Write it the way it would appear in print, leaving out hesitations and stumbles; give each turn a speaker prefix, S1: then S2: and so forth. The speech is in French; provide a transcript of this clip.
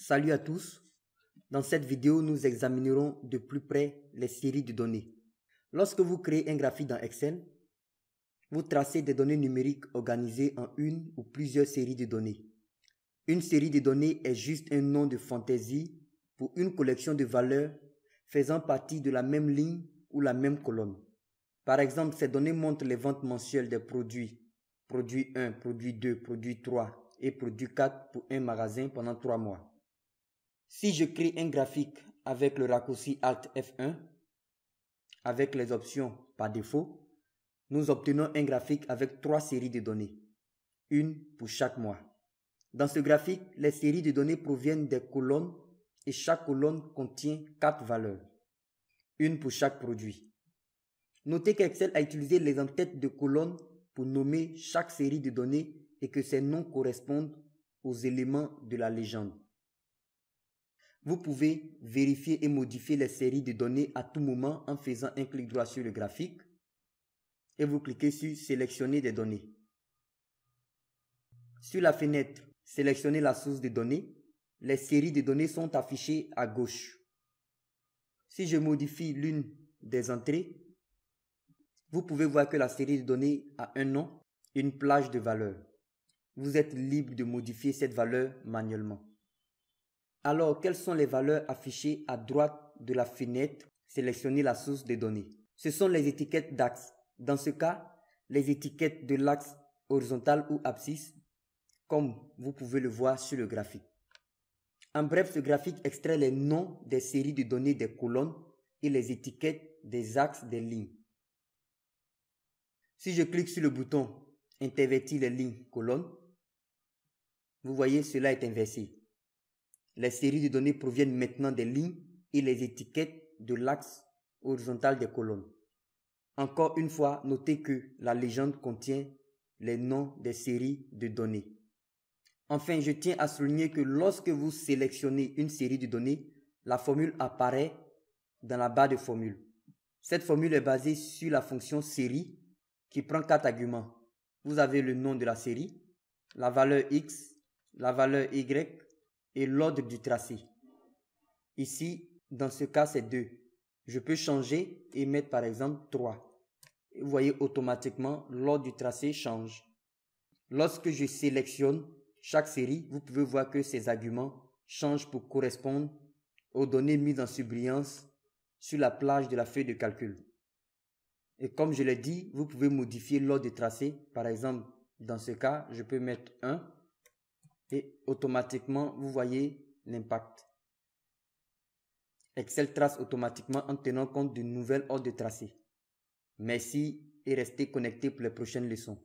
S1: Salut à tous. Dans cette vidéo, nous examinerons de plus près les séries de données. Lorsque vous créez un graphique dans Excel, vous tracez des données numériques organisées en une ou plusieurs séries de données. Une série de données est juste un nom de fantaisie pour une collection de valeurs faisant partie de la même ligne ou la même colonne. Par exemple, ces données montrent les ventes mensuelles des produits. Produit 1, produit 2, produit 3 et produit 4 pour un magasin pendant 3 mois. Si je crée un graphique avec le raccourci Alt F1, avec les options par défaut, nous obtenons un graphique avec 3 séries de données, une pour chaque mois. Dans ce graphique, les séries de données proviennent des colonnes et chaque colonne contient 4 valeurs, une pour chaque produit. Notez qu'Excel a utilisé les en-têtes de colonnes pour nommer chaque série de données et que ces noms correspondent aux éléments de la légende. Vous pouvez vérifier et modifier les séries de données à tout moment en faisant un clic droit sur le graphique et vous cliquez sur Sélectionner des données. Sur la fenêtre Sélectionner la source de données, les séries de données sont affichées à gauche. Si je modifie l'une des entrées, vous pouvez voir que la série de données a un nom et une plage de valeurs. Vous êtes libre de modifier cette valeur manuellement. Alors, quelles sont les valeurs affichées à droite de la fenêtre Sélectionner la source de données? Ce sont les étiquettes d'axe. Dans ce cas, les étiquettes de l'axe horizontal ou abscisse, comme vous pouvez le voir sur le graphique. En bref, ce graphique extrait les noms des séries de données des colonnes et les étiquettes des axes des lignes. Si je clique sur le bouton Intervertir les lignes colonnes, vous voyez cela est inversé. Les séries de données proviennent maintenant des lignes et les étiquettes de l'axe horizontal des colonnes. Encore une fois, notez que la légende contient les noms des séries de données. Enfin, je tiens à souligner que lorsque vous sélectionnez une série de données, la formule apparaît dans la barre de formule. Cette formule est basée sur la fonction série qui prend 4 arguments. Vous avez le nom de la série, la valeur X, la valeur Y et l'ordre du tracé. Ici, dans ce cas, c'est 2. Je peux changer et mettre par exemple 3. Et vous voyez automatiquement, l'ordre du tracé change. Lorsque je sélectionne chaque série, vous pouvez voir que ces arguments changent pour correspondre aux données mises en surbrillance sur la plage de la feuille de calcul. Et comme je l'ai dit, vous pouvez modifier l'ordre de tracé. Par exemple, dans ce cas, je peux mettre 1 et automatiquement, vous voyez l'impact. Excel trace automatiquement en tenant compte du nouvel ordre de tracé. Merci et restez connectés pour les prochaines leçons.